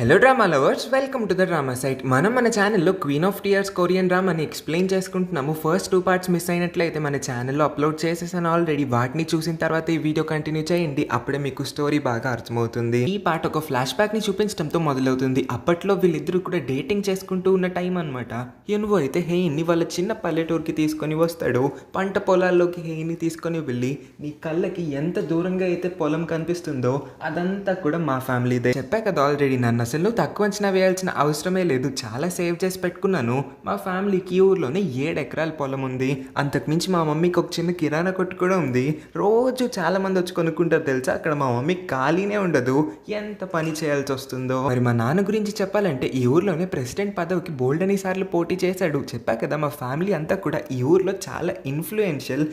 Hello drama lovers, welcome to the drama site. మనం మన ఛానల్లో క్వీన్ ఆఫ్ టీయర్స్ కొరియన్ డ్రామాని ఎక్స్ప్లెయిన్ చేసుకుంటున్నాము. ఫస్ట్ 2 పార్ట్స్ మిస్ అయినట్లయితే మన ఛానల్లో అప్లోడ్ చేసేసాను ఆల్రెడీ. వాటిని చూసిన తర్వాత ఈ వీడియో కంటిన్యూ చేయండి, అప్పుడే మీకు స్టోరీ బాగా అర్థమవుతుంది. ఈ పార్ట్ ఒక ఫ్లాష్ బ్యాక్ని చూపించడంతో మొదలవుతుంది. అప్పట్లో వీళ్ళిద్దరూ కూడా డేటింగ్ చేసుకుంటూ ఉన్న టైం అనమాట. యున్వో అయితే హేయిన్ని వాళ్ళ చిన్న పల్లెటూరుకి తీసుకొని వస్తాడు. పంట పొలాల్లోకి హేయిన్ని తీసుకొని వెళ్ళి, నీ కళ్ళకి ఎంత దూరంగా అయితే పొలం కనిపిస్తుందో అదంతా కూడా మా ఫ్యామిలీదే. చెప్పా కదా ఆల్రెడీ, నన్ను అసలు తక్కువ అంచనా వేయాల్సిన అవసరమే లేదు. చాలా సేవ్ చేసి పెట్టుకున్నాను. మా ఫ్యామిలీకి ఊర్లోనే 7 ఎకరాల పొలం ఉంది. అంతకుమించి మా మమ్మీకి ఒక చిన్న కిరాణా కొట్టు కూడా ఉంది. రోజు చాలా మంది వచ్చి కొనుక్కుంటారు తెలుసా. అక్కడ మా మమ్మీ ఖాళీనే ఉండదు, ఎంత పని చేయాల్సి వస్తుందో. మరి మా నాన్న గురించి చెప్పాలంటే, ఈ ఊర్లోనే ప్రెసిడెంట్ పదవికి బోల్డని సార్లు పోటీ చేశాడు. చెప్పా కదా, మా ఫ్యామిలీ అంతా కూడా ఈ ఊర్లో చాలా ఇన్ఫ్లుయెన్షియల్.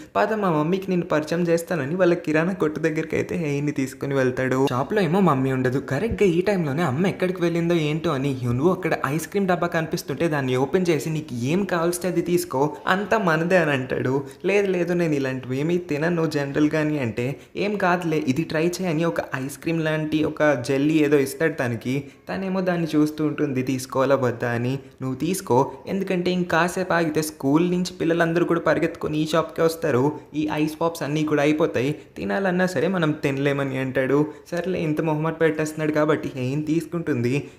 మా మమ్మీకి నేను పరిచయం చేస్తానని వాళ్ళ కిరాణా కొట్టు దగ్గరికి అయితే హేయిని తీసుకుని వెళ్తాడు. షాప్లో ఏమో మమ్మీ ఉండదు. కరెక్ట్గా ఈ టైంలోనే అమ్మ ఎక్కడికి వెళ్ళిందో ఏంటో అని యున్వో అక్కడ ఐస్ క్రీమ్ డబ్బా కనిపిస్తుంటే దాన్ని ఓపెన్ చేసి, నీకు ఏం కావాల్స్తే అది తీసుకో, అంతా మనదే అని అంటాడు. లేదు లేదు, నేను ఇలాంటివి ఏమీ తినను జనరల్ కానీ అంటే, ఏం కాదులే ఇది ట్రై చేయని ఒక ఐస్ క్రీమ్ లాంటి ఒక జెల్లీ ఏదో ఇస్తాడు తనకి. తనేమో దాన్ని చూస్తూ ఉంటుంది, తీసుకోవాలా వద్దా అని. నువ్వు తీసుకో, ఎందుకంటే ఇంకాసేపు ఆగితే స్కూల్ నుంచి పిల్లలందరూ కూడా పరిగెత్తుకొని ఈ షాప్కి వస్తారు, ఈ ఐస్ పాప్స్ అన్నీ కూడా అయిపోతాయి, తినాలన్నా సరే మనం తినలేమని అంటాడు. సర్లే, ఇంత మొహమాట పెట్టేస్తున్నాడు కాబట్టి ఏం తీసుకుంటుంది.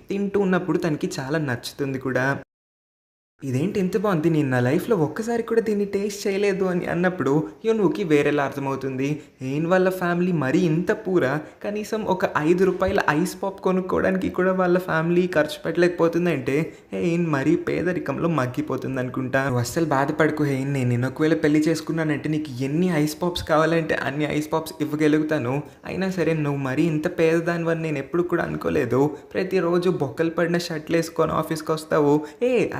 తింటూ ఉన్నప్పుడు తనకి చాలా నచ్చుతుంది కూడా. ఇదేంటి ఇంత బాగుంది, నేను నా లైఫ్లో ఒక్కసారి కూడా దీన్ని టేస్ట్ చేయలేదు అని అన్నప్పుడు యున్వుకి వేరేలా అర్థమవుతుంది. హేయిన్ వాళ్ళ ఫ్యామిలీ మరీ ఇంత పూరా, కనీసం ఒక ₹5 ఐస్ పాప్ కొనుక్కోవడానికి కూడా వాళ్ళ ఫ్యామిలీ ఖర్చు పెట్టలేకపోతుందంటే హేయిన్ మరీ పేదరికంలో మగ్గిపోతుంది అనుకుంటా. నువ్వు అస్సలు బాధపడకు హేయిన్, నేను ఒకవేళ పెళ్లి చేసుకున్నానంటే నీకు ఎన్ని ఐస్ పాప్స్ కావాలంటే అన్ని ఐస్ పాప్స్ ఇవ్వగలుగుతాను. అయినా సరే నువ్వు మరీ ఇంత పేదదానివని నేను ఎప్పుడు కూడా అనుకోలేదు. ప్రతిరోజు బొక్కలు పడిన షర్ట్లు వేసుకొని ఆఫీస్కి వస్తావు,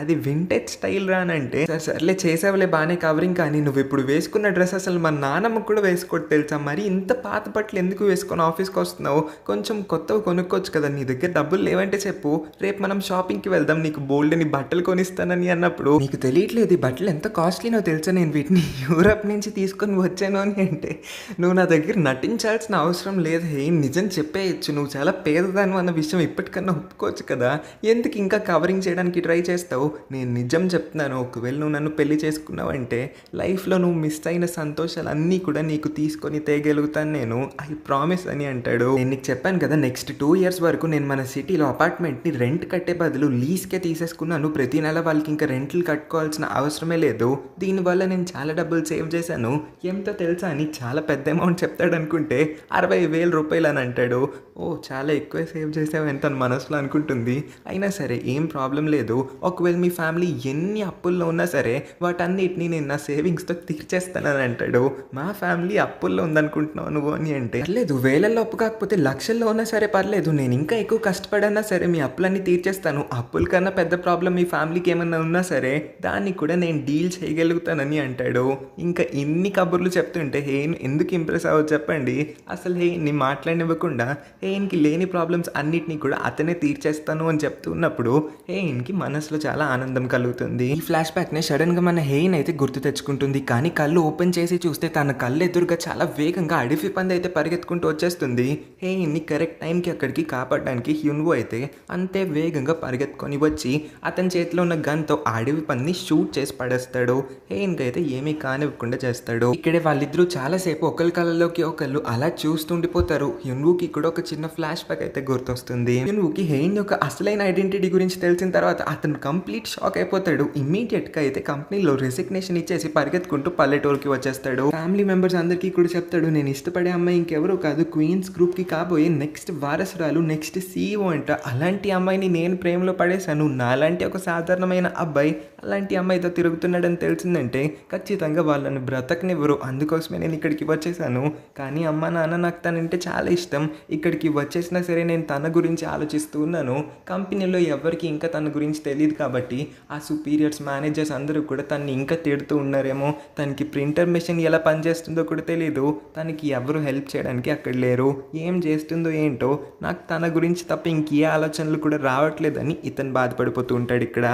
అది వింటేజ్ స్టైల్ రానంటే సర్లే చేసావులే బాగానే కవరింగ్, కానీ నువ్వు ఇప్పుడు వేసుకున్న డ్రెస్ అసలు మా నాన్నమ్మ కూడా వేసుకోవద్దు తెలుసా. మరి ఇంత పాత బట్టలు ఎందుకు వేసుకొని ఆఫీస్కి వస్తున్నావు, కొంచెం కొత్తవి కొనుక్కోవచ్చు కదా, నీ దగ్గర డబ్బులు లేవంటే చెప్పు, రేపు మనం షాపింగ్కి వెళ్దాం, నీకు బోల్డ్ అని బట్టలు కొనిస్తానని అన్నప్పుడు, నీకు తెలియట్లేదు ఈ బట్టలు ఎంత కాస్ట్లీనో తెలుసా, నేను వీటిని యూరప్ నుంచి తీసుకొని వచ్చాను అని అంటే, నువ్వు నా దగ్గర నటించాల్సిన అవసరం లేదు హే, నిజం చెప్పేయచ్చు, నువ్వు చాలా పేదదాను అన్న విషయం ఇప్పటికన్నా ఒప్పుకోవచ్చు కదా, ఎందుకు ఇంకా కవరింగ్ చేయడానికి ట్రై చేస్తావు. నేను నిజం చెప్తున్నాను, ఒకవేళ నువ్వు నన్ను పెళ్లి చేసుకున్నావంటే లైఫ్లో నువ్వు మిస్ అయిన సంతోషాలు అన్నీ కూడా నీకు తీసుకొని తేగలుగుతాను నేను, ఐ ప్రామిస్ అని అంటాడు. నేను నీకు చెప్పాను కదా, నెక్స్ట్ 2 ఇయర్స్ వరకు నేను మన సిటీలో అపార్ట్మెంట్ని రెంట్ కట్టే బదులు లీజ్కే తీసేసుకున్నాను. ప్రతి నెల వాళ్ళకి ఇంకా రెంట్లు కట్టుకోవాల్సిన అవసరమే లేదు. దీనివల్ల నేను చాలా డబ్బులు సేవ్ చేశాను. ఎంతో తెలుసా అని చాలా పెద్ద అమౌంట్ చెప్తాడు అనుకుంటే ₹60,000 అని అంటాడు. ఓ చాలా ఎక్కువ సేవ్ చేసావు అని తన మనసులో అనుకుంటుంది. అయినా సరే ఏం ప్రాబ్లం లేదు, ఒకవేళ మీ ఫ్యామిలీ ఎన్ని అప్పుల్లో ఉన్నా సరే వాటన్నిటిని నేను నా సేవింగ్స్తో తీర్చేస్తానని అంటాడు. మా ఫ్యామిలీ అప్పుల్లో ఉందనుకుంటున్నావు నువ్వు అని అంటే, పర్లేదు వేలల్లో అప్పు కాకపోతే లక్షల్లో ఉన్నా సరే పర్లేదు, నేను ఇంకా ఎక్కువ కష్టపడన్నా సరే మీ అప్పులన్నీ తీర్చేస్తాను. అప్పుల కన్నా పెద్ద ప్రాబ్లం మీ ఫ్యామిలీకి ఏమన్నా ఉన్నా సరే దాన్ని కూడా నేను డీల్ చేయగలుగుతానని అంటాడు. ఇంకా ఇన్ని కబుర్లు చెప్తుంటే హేయిన్ ఎందుకు ఇంప్రెస్ అవ్వదు చెప్పండి. అసలు హేయిన్ని మాట్లాడనివ్వకుండా హేయిన్కి లేని ప్రాబ్లమ్స్ అన్నిటినీ కూడా అతనే తీర్చేస్తాను అని చెప్తున్నప్పుడు హేయిన్కి మనసులో చాలా ఆనందం కలుగుతుంది. ఈ ఫ్లాష్ బ్యాక్ నే సడన్ గా మన హేయిన్ అయితే గుర్తు తెచ్చుకుంటుంది. కానీ కళ్ళు ఓపెన్ చేసి చూస్తే తన కళ్ళు ఎదురుగా చాలా వేగంగా అడవి పంది అయితే పరిగెత్తుకుంటూ వచ్చేస్తుంది. హేయిన్ ని కరెక్ట్ టైంకి అక్కడికి కాపాడడానికి యున్వో అయితే అంతే వేగంగా పరిగెత్తుకొని వచ్చి అతని చేతిలో ఉన్న గన్ తో అడవి పందిని షూట్ చేసి పడేస్తాడు. హేయిన్ కి అయితే ఏమీ కానివ్వకుండా చేస్తాడు. ఇక్కడే వాళ్ళిద్దరూ చాలాసేపు ఒకరి కళ్ళలోకి ఒకళ్ళు అలా చూస్తుండిపోతారు. యున్వోకి కూడా ఒక చిన్న ఫ్లాష్ బ్యాక్ అయితే గుర్తొస్తుంది. యున్వోకి హేయిన్ యొక్క అసలైన ఐడెంటిటీ గురించి తెలిసిన తర్వాత అతను కంప్లీట్ షాక్ అయిపోతాడు. ఇమ్మీడియట్గా అయితే కంపెనీలో రెసిగ్నేషన్ ఇచ్చేసి పరిగెత్తుకుంటూ పల్లెటూరుకి వచ్చేస్తాడు. ఫ్యామిలీ మెంబర్స్ అందరికీ కూడా చెప్తాడు, నేను ఇష్టపడే అమ్మాయి ఇంకెవరో కాదు, క్వీన్స్ గ్రూప్కి కాబోయే నెక్స్ట్ వారసురాలు, నెక్స్ట్ CEO అంట. అలాంటి అమ్మాయిని నేను ప్రేమలో పడేశాను. నాలాంటి ఒక సాధారణమైన అబ్బాయి అలాంటి అమ్మాయితో తిరుగుతున్నాడని తెలిసిందంటే ఖచ్చితంగా వాళ్ళని బ్రతకనివ్వరు. అందుకోసమే నేను ఇక్కడికి వచ్చేసాను. కానీ అమ్మ నాన్న నాకు తనంటే చాలా ఇష్టం. ఇక్కడికి వచ్చేసినా సరే నేను తన గురించి ఆలోచిస్తూ ఉన్నాను. కంపెనీలో ఎవరికి ఇంకా తన గురించి తెలియదు కాబట్టి ఆ సుపీరియర్స్ మేనేజర్స్ అందరూ కూడా తనని ఇంకా తిడుతూ ఉన్నారేమో. తనకి ప్రింటర్ మెషిన్ ఎలా పనిచేస్తుందో కూడా తెలియదు. తనకి ఎవరు హెల్ప్ చేయడానికి అక్కడ లేరు. ఏం చేస్తుందో ఏంటో, నాకు తన గురించి తప్ప ఇంకే ఆలోచనలు కూడా రావట్లేదని ఇతను బాధపడిపోతూ ఉంటాడు ఇక్కడ.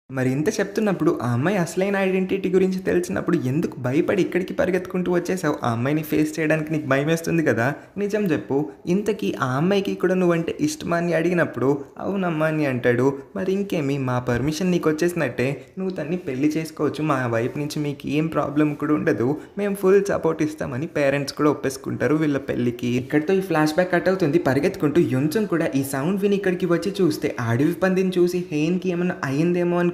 మరి ఇంత చెప్తున్నప్పుడు ఆ అమ్మాయి అసలైన ఐడెంటిటీ గురించి తెలిసినప్పుడు ఎందుకు భయపడి ఇక్కడికి పరిగెత్తుకుంటూ వచ్చేసావు? ఆ అమ్మాయిని ఫేస్ చేయడానికి నీకు భయమేస్తుంది కదా! నిజం చెప్పు. ఇంతకీ ఆ అమ్మాయికి కూడా నువ్వంటే ఇష్టమా అని అడిగినప్పుడు అవునమ్మా అని అంటాడు. మరి ఇంకేమి మా పర్మిషన్ నీకొచ్చేసినట్టే. నువ్వు తన్ని పెళ్లి చేసుకోవచ్చు. మా వైపు నుంచి మీకు ఏం ప్రాబ్లం కూడా ఉండదు. మేము ఫుల్ సపోర్ట్ ఇస్తామని పేరెంట్స్ కూడా ఒప్పేసుకుంటారు వీళ్ళ పెళ్ళికి. ఇక్కడితో ఈ ఫ్లాష్ బ్యాక్ కట్ అవుతుంది. పరిగెత్తుకుంటూ యున్సన్ కూడా ఈ సౌండ్ విని ఇక్కడికి వచ్చి చూస్తే అడవి పందిని చూసి హెయిన్కి ఏమన్నా అయ్యిందేమో అనుకుంటాడు.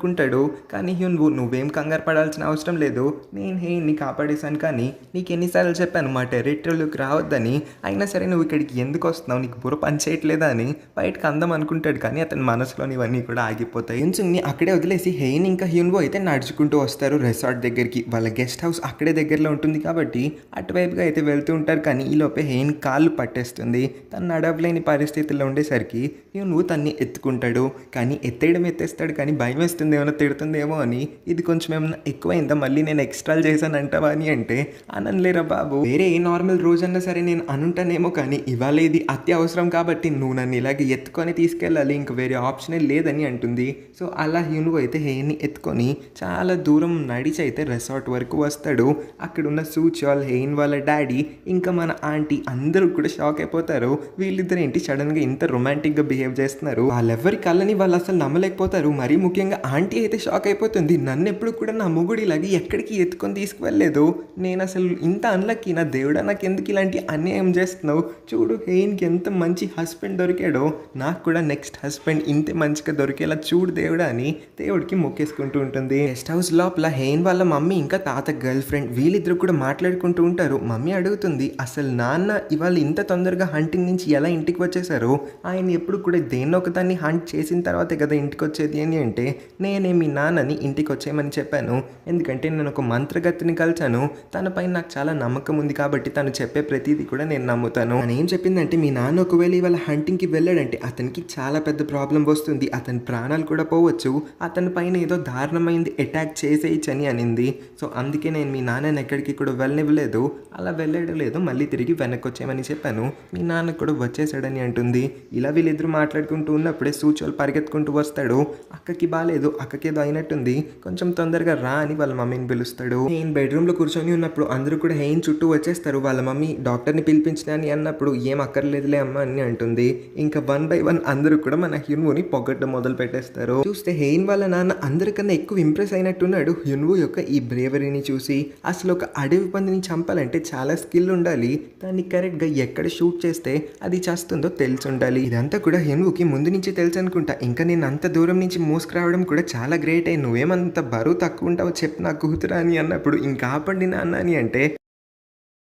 కానీ హ్యూన్వు నువ్వేం కంగారు పడాల్సిన అవసరం లేదు. నేను హెయిన్ని కాపాడేశాను. కానీ నీకు ఎన్నిసార్లు చెప్పాను మా టెరిటరీలోకి రావద్దని. అయినా సరే నువ్వు ఇక్కడికి ఎందుకు వస్తున్నావు? నీకు బుర్ర పని చేయట్లేదా అని బయటకు అందం అనుకుంటాడు. కానీ అతని మనసులోని ఇవన్నీ కూడా ఆగిపోతాయి. యున్సుంగ్ని అక్కడే వదిలేసి హెయిన్ ఇంకా హ్యూన్వో అయితే నడుచుకుంటూ వస్తారు రిసార్ట్ దగ్గరికి. వాళ్ళ గెస్ట్ హౌస్ అక్కడే దగ్గరలో ఉంటుంది కాబట్టి అటువైపుగా అయితే వెళ్తూ ఉంటారు. కానీ ఈలోపే హెయిన్ కాళ్ళు పట్టేస్తుంది. తను నడవలేని పరిస్థితుల్లో ఉండేసరికి హ్యూన్వో తన్ని ఎత్తుకుంటాడు. కానీ ఎత్తేస్తాడు కానీ భయం వేస్తుంది, ఏమైనా తిడుతుందేమో అని. ఇది కొంచెం ఏమైనా ఎక్కువైందా, మళ్ళీ నేను ఎక్స్ట్రాలు చేశానంటావా అని అంటే అనలేరా బాబు, వేరే ఏ నార్మల్ రోజన్నా సరే నేను అనుంటానేమో, కానీ ఇవాళ ఇది అత్యవసరం కాబట్టి నువ్వు నన్ను ఇలాగే ఎత్తుకొని తీసుకెళ్ళాలి, ఇంక వేరే ఆప్షనే లేదని అంటుంది. సో అలా హ్యూన్వో అయితే హెయిన్ని ఎత్తుకొని చాలా దూరం నడిచి అయితే రిసార్ట్ వరకు వస్తాడు. అక్కడున్న సూచాల్, హెయిన్ వాళ్ళ డాడీ ఇంకా మన ఆంటీ అందరూ కూడా షాక్ అయిపోతారు. వీళ్ళిద్దరు ఏంటి సడన్గా ఇంత రొమాంటిక్గా బిహేవ్ చేస్తున్నారు. వాళ్ళెవ్వరి కళ్ళని వాళ్ళు అసలు నమ్మలేకపోతారు. మరీ ముఖ్యంగా ఆంటీ అయితే షాక్ అయిపోతుంది. నన్ను ఎప్పుడు కూడా నా మొగుడు ఇలాగే ఎక్కడికి ఎత్తుకొని తీసుకువెళ్ళలేదు. నేను అసలు ఇంత అన్లక్కీ, నా దేవుడా నాకు ఎందుకు ఇలాంటి అన్యాయం చేస్తున్నావు? చూడు హెయిన్కి ఎంత మంచి హస్బెండ్ దొరికాడో, నాకు కూడా నెక్స్ట్ హస్బెండ్ ఇంతే మంచిగా దొరికేలా చూడు దేవుడా అని దేవుడికి మొక్కేసుకుంటూ ఉంటుంది. గెస్ట్ హౌస్ లోపల హెయిన్ వాళ్ళ మమ్మీ ఇంకా తాత గర్ల్ ఫ్రెండ్ వీళ్ళిద్దరు కూడా మాట్లాడుకుంటూ ఉంటారు. మమ్మీ అడుగుతుంది, అసలు నాన్న ఇవాళ ఇంత తొందరగా హంటింగ్ నుంచి ఎలా ఇంటికి వచ్చేసారు? ఆయన ఎప్పుడు కూడా దేన్నో ఒకదాన్ని హంట్ చేసిన తర్వాతే కదా ఇంటికి వచ్చేది అని అంటే, నేనే మీ నాన్నని ఇంటికి వచ్చేయమని చెప్పాను. ఎందుకంటే నేను ఒక మంత్రగతిని కలిసాను. తనపై నాకు చాలా నమ్మకం ఉంది కాబట్టి తను చెప్పే ప్రతిదీ కూడా నేను నమ్ముతాను. అని ఏం చెప్పిందంటే, మీ నాన్న ఒకవేళ ఇవాళ హంటింగ్కి వెళ్ళాడంటే అతనికి చాలా పెద్ద ప్రాబ్లం వస్తుంది. అతని ప్రాణాలు కూడా పోవచ్చు. అతని పైన ఏదో దారుణమైంది అటాక్ చేసేయచ్చని అనింది. సో అందుకే నేను మీ నాన్నని ఎక్కడికి కూడా వెళ్ళనివ్వలేదు. అలా వెళ్ళాడో లేదో మళ్ళీ తిరిగి వెనక్కి వచ్చేయమని చెప్పాను. మీ నాన్న కూడా వచ్చేసాడని అంటుంది. ఇలా వీళ్ళిద్దరూ మాట్లాడుకుంటూ ఉన్నప్పుడే సూచోల్ పరిగెత్తుకుంటూ వస్తాడు. అక్కకి బాలేదు, అక్కకేదో అయినట్టుంది, కొంచెం తొందరగా రా అని వాళ్ళ మమ్మీని పిలుస్తాడు. హెయిన్ బెడ్రూమ్లో కూర్చొని ఉన్నప్పుడు అందరూ కూడా హెయిన్ చుట్టూ వచ్చేస్తారు. వాళ్ళ మమ్మీ డాక్టర్ని పిలిపించిన అని అన్నప్పుడు ఏం అక్కర్లేదులే అమ్మ అని అంటుంది. ఇంకా 1 by 1 అందరూ కూడా మన హ్యూన్వోని పొగడ్డం మొదలు పెట్టేస్తారు. చూస్తే హెయిన్ వాళ్ళ నాన్న అందరికన్నా ఎక్కువ ఇంప్రెస్ అయినట్టున్నాడు హ్యూన్వో యొక్క ఈ బ్రేవరీని చూసి. అసలు ఒక అడవి పందిని చంపాలంటే చాలా స్కిల్ ఉండాలి. దాన్ని కరెక్ట్గా ఎక్కడ షూట్ చేస్తే అది చేస్తుందో తెలిసి ఉండాలి. ఇదంతా కూడా హ్యూన్వోకి ముందు నుంచి తెలుసు అనుకుంటా. ఇంకా నేను అంత దూరం నుంచి మోసుకురావడం కూడా చాలా గ్రేట్. నువ్వేమంత బరువు తక్కువ ఉంటావో చెప్పు నా కూతురా అని అన్నప్పుడు ఇంకా ఆపండి నాన్న అని అంటే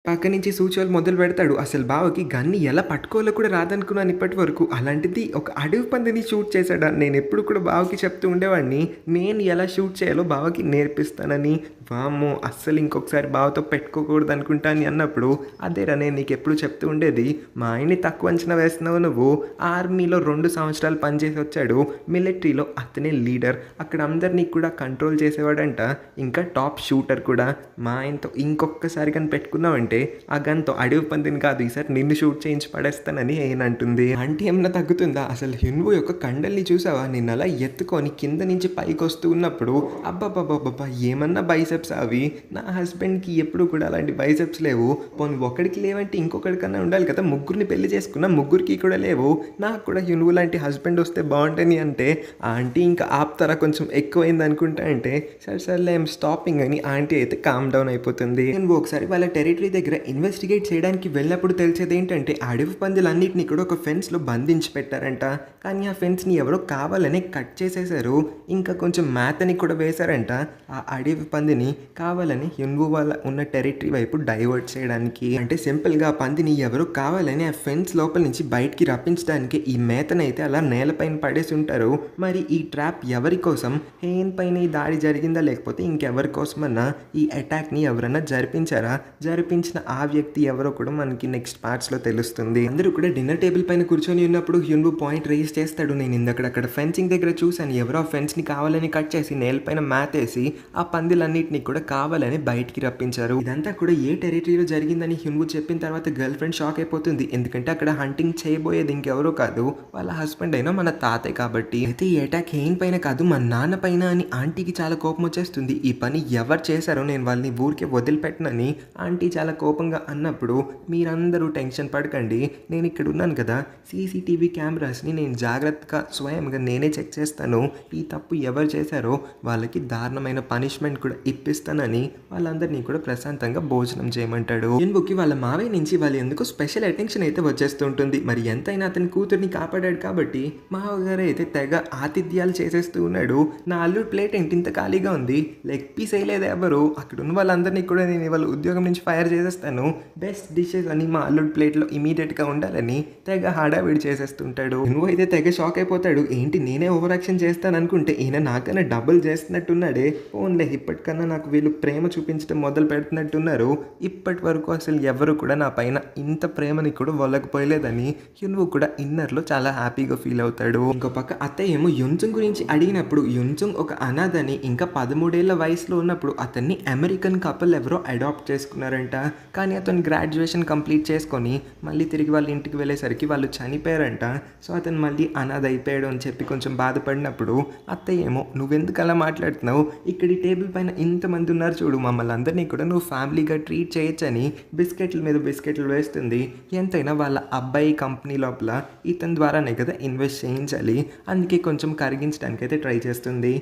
పక్క నుంచి సూచనలు మొదలు పెడతాడు. అసలు బావకి గన్ని ఎలా పట్టుకోవాలో కూడా రాదనుకున్నాను ఇప్పటి వరకు, అలాంటిది ఒక అడవి పందిని షూట్ చేశాడా? నేను ఎప్పుడు కూడా బావకి చెప్తూ ఉండేవాడిని నేను ఎలా షూట్ చేయాలో బావకి నేర్పిస్తానని. వామ్మో, అస్సలు ఇంకొకసారి బావతో పెట్టుకోకూడదు అనుకుంటా అని అన్నప్పుడు, అదేరా నేను నీకు ఎప్పుడు చెప్తూ ఉండేది, మా ఆయన్ని తక్కువ అంచనా వేస్తున్నావు నువ్వు. ఆర్మీలో 2 సంవత్సరాలు పనిచేసి వచ్చాడు, మిలిటరీలో అతనే లీడర్, అక్కడ అందరినీ కూడా కంట్రోల్ చేసేవాడంట, ఇంకా టాప్ షూటర్ కూడా. మా ఆయనతో ఇంకొకసారి కానీ పెట్టుకున్నావంటే ఆ గన్తో అడవి పందిని కాదు ఈసారి నిన్ను షూట్ చేయించి పడేస్తానని అంటుంది. ఆంటీ ఏమన్నా తగ్గుతుందా? అసలు హ్యూన్వో యొక్క కండల్ని చూసావా? నిన్ను అలా ఎత్తుకొని కింద నుంచి పైకి వస్తూ ఉన్నప్పుడు అబ్బాబ్బాబ్బా ఏమన్నా బైసెప్స్ అవి. నా హస్బెండ్కి ఎప్పుడు కూడా అలాంటి బైసెప్స్ లేవు. పోనీ ఒకడికి లేవంటే ఇంకొకటికన్నా ఉండాలి కదా. ముగ్గురిని పెళ్లి చేసుకున్నా, ముగ్గురికి కూడా లేవు. నాకు కూడా హ్యూన్వో లాంటి హస్బెండ్ వస్తే బాగుంటుంది అంటే ఆంటీ ఇంకా ఆపుతారా కొంచెం ఎక్కువైంది అనుకుంటా అంటే సరే ఐఎమ్ స్టాపింగ్ అని ఆంటీ అయితే కామ్ డౌన్ అయిపోతుంది. హ్యూన్వో ఒకసారి వాళ్ళ టెరిటరీ దగ్గర ఇన్వెస్టిగేట్ చేయడానికి వెళ్ళినప్పుడు తెలిసేది ఏంటంటే అడవి పందులన్నింటినీ కూడా ఒక ఫెన్స్లో బంధించి పెట్టారంట. కానీ ఆ ఫెన్స్ని ఎవరో కావాలని కట్ చేసేసారు. ఇంకా కొంచెం మ్యాత్ అని కూడా వేశారంట. ఆ అడవి పందిని కావాలని హ్యూన్వో వాళ్ళ ఉన్న టెరిటరీ వైపు డైవర్ట్ చేయడానికి. అంటే సింపుల్గా ఆ పందిని ఎవరో కావాలని ఆ ఫెన్స్ లోపల నుంచి బయటికి రప్పించడానికి ఈ మేతనైతే అలా నేలపైన పడేసి ఉంటారు. మరి ఈ ట్రాప్ ఎవరి కోసం? హెయిన్ పైన ఈ దాడి జరిగిందా లేకపోతే ఇంకెవరి కోసమన్నా ఈ అటాక్ని ఎవరన్నా జరిపించారా? జరిపించిన చూపించిన ఆ వ్యక్తి ఎవరో కూడా మనకి నెక్స్ట్ పార్ట్స్లో తెలుస్తుంది. అందరూ కూడా డిన్నర్ టేబుల్ పైన కూర్చొని ఉన్నప్పుడు హ్యున్వు పాయింట్ రేస్ చేస్తాడు. నేను ఇందక్కడ ఫెన్సింగ్ దగ్గర చూశాను, ఎవరో ఆ ఫెన్స్ని కావాలని కట్ చేసి నేల పైన మ్యాత్ వేసి ఆ పందిలన్నింటినీ కూడా కావాలని బయటికి రప్పించారు. ఇదంతా కూడా ఏ టెరిటరీలో జరిగిందని హ్యున్వు చెప్పిన తర్వాత గర్ల్ ఫ్రెండ్ షాక్ అయిపోతుంది. ఎందుకంటే అక్కడ హంటింగ్ చేయబోయేది ఇంకెవరో కాదు, వాళ్ళ హస్బెండ్ అయినా మన తాతయ్య కాబట్టి. అయితే ఈ అటాక్ హెయిన్ పైన కాదు, మా నాన్న పైన అని ఆంటీకి చాలా కోపం వచ్చేస్తుంది. ఈ పని ఎవరు చేశారో నేను వాళ్ళని ఊరికే వదిలిపెట్టనని ఆంటీ చాలా కోపంగా అన్నప్పుడు, మీరందరూ టెన్షన్ పడకండి, నేను ఇక్కడ ఉన్నాను కదా, సీసీటీవీ కెమెరాస్ని నేను జాగ్రత్తగా స్వయంగా నేనే చెక్ చేస్తాను, ఈ తప్పు ఎవరు చేశారో వాళ్ళకి దారుణమైన పనిష్మెంట్ కూడా ఇప్పిస్తానని వాళ్ళందరినీ కూడా ప్రశాంతంగా భోజనం చేయమంటాడు. హ్యున్వుకి వాళ్ళ మావయ్య నుంచి వాళ్ళు ఎందుకు స్పెషల్ అటెన్షన్ అయితే వచ్చేస్తూ ఉంటుంది. మరి ఎంతైనా అతని కూతుర్ని కాపాడాడు కాబట్టి మావగారు అయితే తెగ ఆతిథ్యాలు చేసేస్తూ ఉన్నాడు. నా అల్లుడు ప్లేట్ ఏంటి ఇంత ఖాళీగా ఉంది, లెగ్ పీస్ వేయలేదు ఎవరు, అక్కడ ఉన్న వాళ్ళందరినీ కూడా నేను వాళ్ళ ఉద్యోగం నుంచి ఫైర్ చేసేస్తాను, బెస్ట్ డిషెస్ అని మా అల్లుడు ప్లేట్లో ఇమీడియట్గా ఉండాలని తెగ హడావిడి చేసేస్తుంటాడు. నువ్వు అయితే తెగ షాక్ అయిపోతాడు. ఏంటి నేనే ఓవర్ యాక్షన్ చేస్తాను అనుకుంటే ఈయన నాకన్నా డబుల్ చేస్తున్నట్టున్నాడే, ఓన్లే ఇప్పటికన్నా నాకు వీళ్ళు ప్రేమ చూపించడం మొదలు పెడుతున్నట్టున్నారు, ఇప్పటి వరకు అసలు ఎవరు కూడా నా పైన ఇంత ప్రేమని కూడా వాళ్ళకపోయలేదని హ్యున్వు కూడా ఇన్నర్లో చాలా హ్యాపీగా ఫీల్ అవుతాడు. ఇంకో పక్క అత్తయ్య ఏమో యున్సుంగ్ గురించి అడిగినప్పుడు యున్సుంగ్ ఒక అనాథని, ఇంకా 13 ఏళ్ల వయసులో ఉన్నప్పుడు అతన్ని అమెరికన్ కపుల్ ఎవరో అడాప్ట్ చేసుకున్నారంట. కానీ అతను గ్రాడ్యుయేషన్ కంప్లీట్ చేసుకొని మళ్ళీ తిరిగి వాళ్ళ ఇంటికి వెళ్ళేసరికి వాళ్ళు చనిపోయారంట. సో అతను మళ్ళీ అనాథ అయిపోయాడు అని చెప్పి కొంచెం బాధపడినప్పుడు అత్తయ్య ఏమో నువ్వెందుకు అలా మాట్లాడుతున్నావు, ఇక్కడి టేబుల్ పైన ఇంతమంది ఉన్నారు చూడు, మమ్మల్ని అందరినీ కూడా నువ్వు ఫ్యామిలీగా ట్రీట్ చేయొచ్చని బిస్కెట్ల మీద బిస్కెట్లు వేస్తుంది. ఎంతైనా వాళ్ళ అబ్బాయి కంపెనీ లోపల ఇతని ద్వారానే కదా ఇన్వెస్ట్ చేయించాలి, అందుకే కొంచెం కరిగించడానికి అయితే ట్రై చేస్తుంది.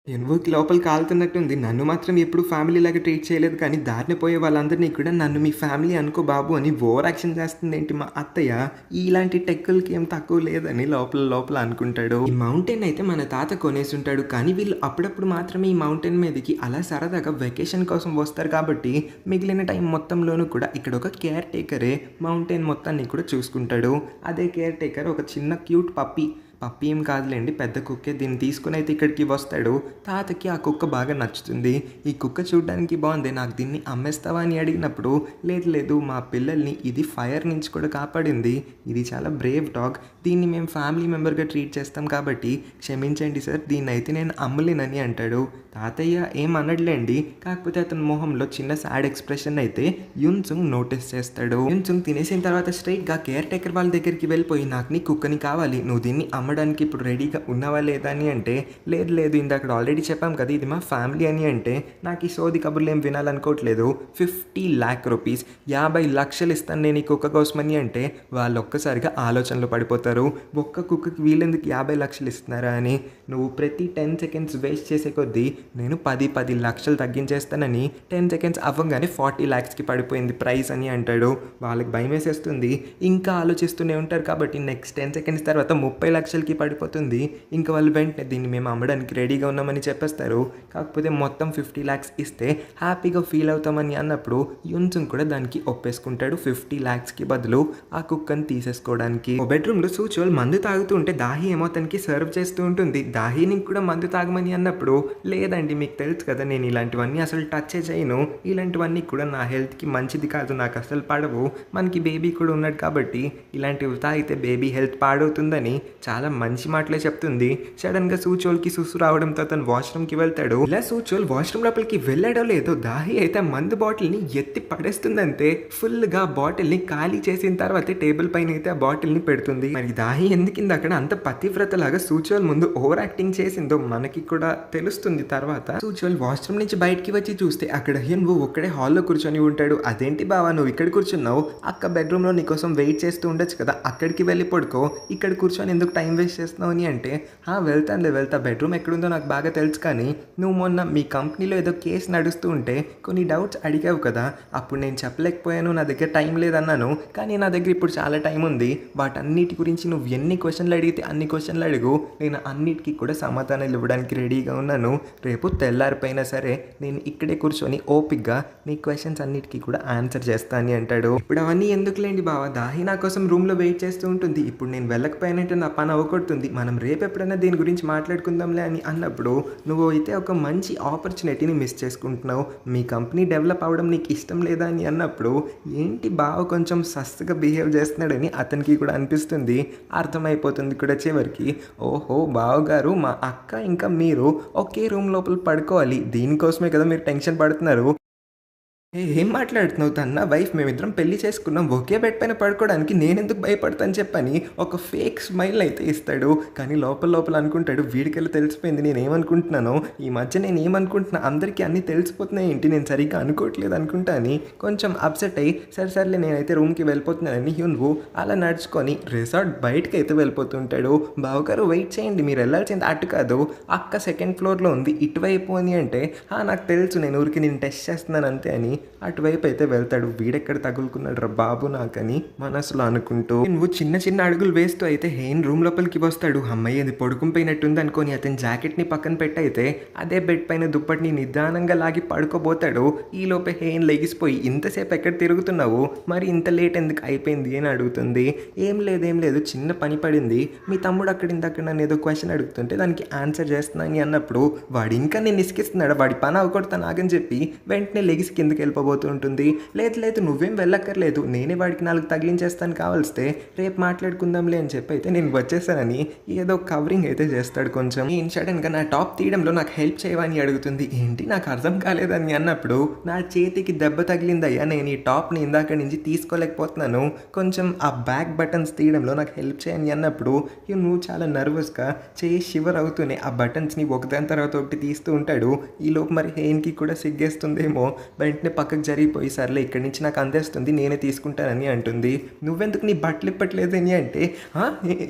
ఎన్వోకి లోపల కాలుతున్నట్టుంది. నన్ను మాత్రం ఎప్పుడు ఫ్యామిలీ లాగా ట్రీట్ చేయలేదు, కానీ దారిని పోయే వాళ్ళందరినీ కూడా నన్ను మీ ఫ్యామిలీ అనుకో బాబు అని ఓవర్ యాక్షన్ చేస్తుంది ఏంటి మా అత్తయ్య, ఇలాంటి టెక్కులకి ఏం తక్కువ లేదని లోపల అనుకుంటాడు. ఈ మౌంటైన్ అయితే మన తాత కొనేసి ఉంటాడు, కానీ వీళ్ళు అప్పుడప్పుడు మాత్రమే ఈ మౌంటైన్ మీదకి అలా సరదాగా వెకేషన్ కోసం వస్తారు కాబట్టి మిగిలిన టైం మొత్తంలోనూ కూడా ఇక్కడ ఒక కేర్ టేకరే మౌంటైన్ మొత్తాన్ని కూడా చూసుకుంటాడు. అదే కేర్ టేకర్ ఒక చిన్న క్యూట్ పప్పీ ఏం కాదులేండి, పెద్ద కుక్కే, దీన్ని తీసుకుని అయితే ఇక్కడికి వస్తాడు. తాతకి ఆ కుక్క బాగా నచ్చుతుంది. ఈ కుక్క చూడడానికి బాగుంది, నాకు దీన్ని అమ్మేస్తావా అని అడిగినప్పుడు లేదు మా పిల్లల్ని ఇది ఫైర్ నుంచి కూడా కాపాడింది, ఇది చాలా బ్రేవ్ డాగ్, దీన్ని మేము ఫ్యామిలీ మెంబర్గా ట్రీట్ చేస్తాం కాబట్టి క్షమించండి సార్, దీన్ని అయితే నేను అమ్మలేనని అంటాడు. తాతయ్య ఏం అనట్లేండి, కాకపోతే అతని మొహంలో చిన్న సాడ్ ఎక్స్ప్రెషన్ అయితే యున్సుంగ్ నోటీస్ చేస్తాడు. యున్సుంగ్ తినేసిన తర్వాత స్ట్రైట్గా కేర్ టేకర్ వాళ్ళ దగ్గరికి వెళ్ళిపోయి నాకు నీ కుక్కని కావాలి, నువ్వు దీన్ని అమ్మడానికి ఇప్పుడు రెడీగా ఉన్నావా లేదా అని అంటే లేదు ఇందాక ఆల్రెడీ చెప్పాం కదా ఇది మా ఫ్యామిలీ అని అంటే నాకు ఈ సోది కబుర్లు ఏం వినాలనుకోవట్లేదు, 50 lakh rupees 50 లక్షలు ఇస్తాను నేను ఈ కుక్క కోసమని అంటే వాళ్ళు ఒక్కసారిగా ఆలోచనలో పడిపోతారు. ఒక్క కుక్కకి వీళ్ళెందుకు 50 లక్షలు ఇస్తున్నారా అని. నువ్వు ప్రతి 10 seconds వేస్ట్ చేసే కొద్దీ నేను 10 లక్షలు తగ్గించేస్తానని 10 seconds అవ్వగానే 40 lakhsకి పడిపోయింది ప్రైస్ అని అంటాడు. వాళ్ళకి భయం వేసేస్తుంది, ఇంకా ఆలోచిస్తూనే ఉంటారు కాబట్టి నెక్స్ట్ 10 seconds తర్వాత 30 లక్షలకి పడిపోతుంది. ఇంకా వాళ్ళు వెంటనే దీన్ని మేము అమ్మడానికి రెడీగా ఉన్నామని చెప్పేస్తారు. కాకపోతే మొత్తం 50 lakhs ఇస్తే హ్యాపీగా ఫీల్ అవుతామని అన్నప్పుడు యున్సుంగ్ కూడా దానికి ఒప్పేసుకుంటాడు 50 lakhsకి బదులు ఆ కుక్కని తీసేసుకోవడానికి. బెడ్రూమ్లో సూచోల్ మందు తాగుతూ ఉంటే దాహి ఏమో తనకి సర్వ్ చేస్తూ ఉంటుంది. దాహిని కూడా మందు తాగమని అన్నప్పుడు లేదండి మీకు తెలుసు కదా నేను ఇలాంటివన్నీ అసలు టచ్ చేయను, ఇలాంటివన్నీ కూడా నా హెల్త్కి మంచిది కాదు, నాకు అసలు పడవు, మనకి బేబీ కూడా ఉన్నాడు కాబట్టి ఇలాంటివి తాగితే బేబీ హెల్త్ పాడవుతుందని చాలా మంచి మాటలే చెప్తుంది. సడన్గా సూచోల్కి సుసు రావడంతో తను వాష్రూమ్కి వెళ్తాడు. ఇలా సూచోల్ వాష్రూమ్ లోపలికి వెళ్ళాడో లేదో దాహి అయితే మందు బాటిల్ని ఎత్తి పడేస్తుందంతే. ఫుల్గా బాటిల్ని ఖాళీ చేసిన తర్వాత టేబుల్ పైన అయితే ఆ బాటిల్ని పెడుతుంది. మరి దాహి ఎందుకింది అక్కడ అంత పతివ్రతలాగా సూచోల్ ముందు ఓవర్ యాక్టింగ్ చేసిందో మనకి కూడా తెలుస్తుంది తర్వాత. సూచోల్ వాష్రూమ్ నుంచి బయటికి వచ్చి చూస్తే అక్కడ హ్యున్వు ఒక్కడే హాల్లో కూర్చొని ఉంటాడు. అదేంటి బావా నువ్వు ఇక్కడ కూర్చున్నావు, అక్క బెడ్రూమ్లో నీకోసం వెయిట్ చేస్తూ ఉండొచ్చు కదా, అక్కడికి వెళ్ళి పడుకో, ఇక్కడ కూర్చొని ఎందుకు టైం వేస్ట్ చేస్తున్నావు అని అంటే వెళ్తా బెడ్రూమ్ ఎక్కడుందో నాకు బాగా తెలుసు, కానీ నువ్వు మొన్న మీ కంపెనీలో ఏదో కేసు నడుస్తూ ఉంటే కొన్ని డౌట్స్ అడిగావు కదా, అప్పుడు నేను చెప్పలేకపోయాను, నా దగ్గర టైం లేదన్నాను, కానీ నా దగ్గర ఇప్పుడు చాలా టైం ఉంది, వాటన్నిటి గురించి నువ్వు ఎన్ని క్వశ్చన్లు అడిగితే అన్ని క్వశ్చన్లు అడుగు, నేను అన్నిటికీ కూడా సమాధానాలు ఇవ్వడానికి రెడీగా ఉన్నాను, రేపు తెల్లారిపోయినా సరే నేను ఇక్కడే కూర్చొని ఓపిక్గా నీ క్వశ్చన్స్ అన్నిటికీ కూడా ఆన్సర్ చేస్తాను అంటాడు. ఇప్పుడు అవన్నీ ఎందుకులేండి బావా, దాహి నా కోసం రూమ్లో వెయిట్ చేస్తూ ఉంటుంది, ఇప్పుడు నేను వెళ్ళకపోయానంటే నా పని అవ్వకపోతే నవ్వుకొడుతుంది. మనం రేపు ఎప్పుడైనా దీని గురించి మాట్లాడుకుందాంలే అని అన్నప్పుడు నువ్వు అయితే ఒక మంచి ఆపర్చునిటీని మిస్ చేసుకుంటున్నావు. మీ కంపెనీ డెవలప్ అవ్వడం నీకు ఇష్టం లేదా అని అన్నప్పుడు ఏంటి బావ కొంచెం సస్సుగా బిహేవ్ చేస్తున్నాడని అతనికి కూడా అనిపిస్తుంది. అర్థమైపోతుంది కూడా చివరికి. ఓహో బావగారు మా అక్క ఇంకా మీరు ఒకే రూమ్ లోపల పడుకోవాలి, దీనికోసమే కదా మీరు టెన్షన్ పడుతున్నారు. ఏం మాట్లాడుతున్నావు? తన వైఫ్, మేమిద్దరం పెళ్లి చేసుకున్నాం, ఒకే బెడ్ పైన పడుకోవడానికి నేనెందుకు భయపడతాను చెప్పని ఒక ఫేక్ స్మైల్ అయితే ఇస్తాడు. కానీ లోపల లోపల అనుకుంటాడు వీడికెళ్ళి తెలిసిపోయింది నేనేమనుకుంటున్నానో, ఈ మధ్య నేను ఏమనుకుంటున్నా అందరికీ అన్నీ తెలిసిపోతున్నాయి ఏంటి, నేను సరిగ్గా అనుకోవట్లేదు అనుకుంటా అని కొంచెం అప్సెట్ అయ్యి సరే నేనైతే రూమ్కి వెళ్ళిపోతున్నానని హ్యున్వు అలా నడుచుకొని రిసార్ట్ బయటకి అయితే వెళ్ళిపోతుంటాడు. బావగారు వెయిట్ చేయండి, మీరు వెళ్ళాల్సింది అటు కాదు, అక్క సెకండ్ ఫ్లోర్లో ఉంది, ఇటువైపు అని అంటే నాకు తెలుసు, నేను ఊరికి నేను టెస్ట్ చేస్తున్నాను అంతే అని అటువైపు అయితే వెళ్తాడు. వీడెక్కడ తగులుకున్నాడు రా బాబు నాకని మనసులో అనుకుంటూ నువ్వు చిన్న చిన్న అడుగులు వేస్తూ అయితే హెయిన్ రూమ్ లోపలికి వస్తాడు. అమ్మాయి అది పడుకుపోయినట్టుంది అనుకొని అతని జాకెట్ని పక్కన పెట్టయితే అదే బెడ్ పైన దుప్పటిని నిదానంగా లాగి పడుకోబోతాడు. ఈలోపే హెయిన్ లెగిసిపోయి ఇంతసేపు ఎక్కడ తిరుగుతున్నావు, మరి ఇంత లేట్ ఎందుకు అయిపోయింది అని అడుగుతుంది. ఏం లేదు చిన్న పని పడింది, మీ తమ్ముడు అక్కడ నన్ను ఏదో క్వశ్చన్ అడుగుతుంటే దానికి ఆన్సర్ చేస్తున్నాను అన్నప్పుడు వాడు ఇంకా నేను ఇసుకిస్తున్నాడు, వాడి పని అవకొడతాను ఆగని చెప్పి వెంటనే లెగిసి కిందకి వెళ్ళిపోతూ ఉంటుంది. లేదు నువ్వేం వెళ్ళక్కర్లేదు, నేనే వాడికి 4 తగిలించేస్తాను, కావాల్స్తే రేపు మాట్లాడుకుందాంలే అని చెప్పి అయితే నేను వచ్చేసానని ఏదో కవరింగ్ అయితే చేస్తాడు. కొంచెం నేను సడన్గా నా టాప్ తీయడంలో నాకు హెల్ప్ చేయవని అడుగుతుంది. ఏంటి నాకు అర్థం కాలేదని అన్నప్పుడు నా చేతికి దెబ్బ తగిలిందయ్యా, నేను ఈ టాప్ని ఇందాక నుంచి తీసుకోలేకపోతున్నాను, కొంచెం ఆ బ్యాక్ బటన్స్ తీయడంలో నాకు హెల్ప్ చేయని అన్నప్పుడు నువ్వు చాలా నర్వస్గా చేయి షివర్ అవుతూనే ఆ బటన్స్ని ఒకదాని తర్వాత ఒకటి తీస్తూ ఉంటాడు. ఈలోపు మరి హెయిన్కి కూడా సిగ్గేస్తుందేమో వెంటనే పక్కకు జరిగిపోయి సర్లే ఇక్కడి నుంచి నాకు అందేస్తుంది, నేనే తీసుకుంటానని అంటుంది. నువ్వెందుకు నీ బట్టలు ఇప్పట్లేదు అని అంటే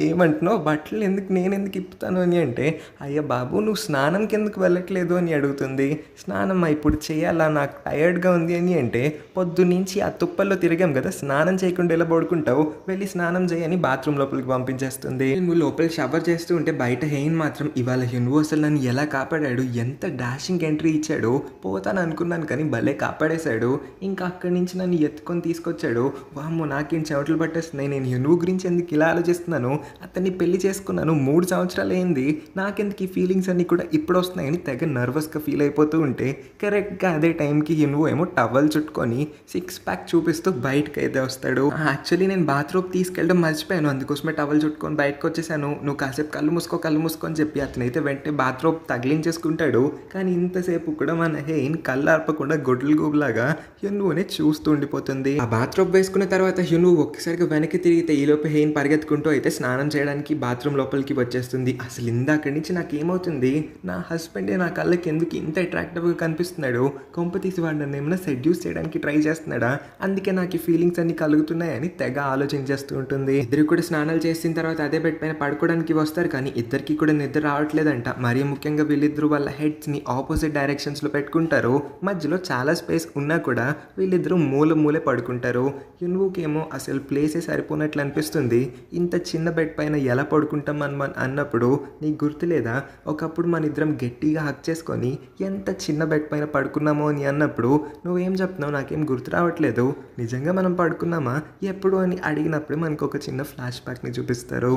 ఏమంటున్నావు, బట్టలు నేనెందుకు ఇప్పుతాను అని అంటే అయ్యా బాబు నువ్వు స్నానంకి ఎందుకు వెళ్ళట్లేదు అని అడుగుతుంది. స్నానం ఇప్పుడు చేయాలా, నాకు టయర్డ్గా ఉంది అని అంటే పొద్దున్నుంచి ఆ తుప్పల్లో తిరిగాం కదా, స్నానం చేయకుండా ఎలా పడుకుంటావు, వెళ్ళి స్నానం చేయని బాత్రూమ్ లోపలికి పంపించేస్తుంది. నువ్వు లోపల షవర్ చేస్తూ ఉంటే బయట హెయిన్ మాత్రం ఇవాళ హ్యున్వు అసలు నన్ను ఎలా కాపాడాడు, ఎంత డాషింగ్ ఎంట్రీ ఇచ్చాడు, పోతాను అనుకున్నాను కానీ భలే కాపాడేశాడు, ఇంకా అక్కడి నుంచి నన్ను ఎత్తుకొని తీసుకొచ్చాడు. వామ్మో నాకేం చెమటలు పట్టేస్తున్నాయి, నేను హ్యున్వు గురించి ఎందుకు ఇలా ఆలోచిస్తున్నాను, అతన్ని పెళ్లి చేసుకున్నాను 3 సంవత్సరాలు అయింది, నాకెందుకు ఈ ఫీలింగ్స్ అన్నీ కూడా ఇప్పుడు వస్తున్నాయని తెగ నర్వస్గా ఫీల్ అయిపోతూ ఉంటే కరెక్ట్గా అదే టైంకి హ్యున్వు ఏమో టవల్ చుట్టుకొని 6 ప్యాక్ చూపిస్తూ బయటకు అయితే వస్తాడు. యాక్చువల్లీ నేను బాత్రూమ్ తీసుకెళ్ళడం మర్చిపోయాను, అందుకోసమే టవల్ చుట్టుకొని బయటకు వచ్చేసాను, నువ్వు కాసేపు కళ్ళు మూసుకో అని చెప్పి అతనైతే వెంటనే బాత్రూమ్ తగిలించేసుకుంటాడు. కానీ ఇంతసేపు కూడా మన హెయిన్ కళ్ళు ఆర్పకుండా గొడ్లు గూబులాగా హ్యున్వునే చూస్తూ ఉండిపోతుంది. ఆ బాత్రూమ్ వేసుకున్న తర్వాత హ్యున్వు ఒక్కసారిగా వెనక్కి తిరిగితే ఈలోపు హెయిన్ పరిగెత్తుకుంటూ అయితే స్నానం చేయడానికి బాత్రూమ్ లోపలికి వచ్చేస్తుంది. అసలు ఇందాక నుంచి నాకేమవుతుంది, నా హస్బెండే నా కళ్ళకి ఎందుకు ఇంత అట్రాక్టివ్గా కనిపిస్తున్నాడు, కొంప తీసి వాడు నన్ను ఏమైనా సెడ్యూస్ చేయడానికి ట్రై చేస్తున్నాడా, అందుకే నాకు ఈ ఫీలింగ్స్ అన్ని కలుగుతున్నాయని తెగ ఆలోచించేస్తూ ఉంటుంది. ఇద్దరు కూడా స్నానాలు చేసిన తర్వాత అదే బెడ్ పైన పడుకోవడానికి వస్తారు. కానీ ఇద్దరికి కూడా నిద్ర రావట్లేదంట. మరీ ముఖ్యంగా వీళ్ళిద్దరూ వాళ్ళ హెడ్స్ని ఆపోజిట్ డైరెక్షన్స్లో పెట్టుకుంటారు. మధ్యలో చాలా స్పేస్ ఉన్నా కూడా వీళ్ళిద్దరూ మూలే పడుకుంటారు. హ్యున్వుకేమో అసలు ప్లేసే సరిపోనట్లు అనిపిస్తుంది. ఇంత చిన్న బెడ్ పైన ఎలా పడుకుంటాం అన్నప్పుడు నీకు గుర్తులేదా, ఒకప్పుడు మన ఇద్దరం గట్టిగా హక్ చేసుకొని ఎంత చిన్న బెడ్ పైన పడుకున్నామో అని అన్నప్పుడు నువ్వేం చెప్తున్నావు, నాకేం గుర్తు రావట్లేదు, నిజంగా మనం పడుకున్నామా ఎప్పుడు అని అడిగినప్పుడు మనకు ఒక చిన్న ఫ్లాష్ బ్యాక్ని చూపిస్తారు.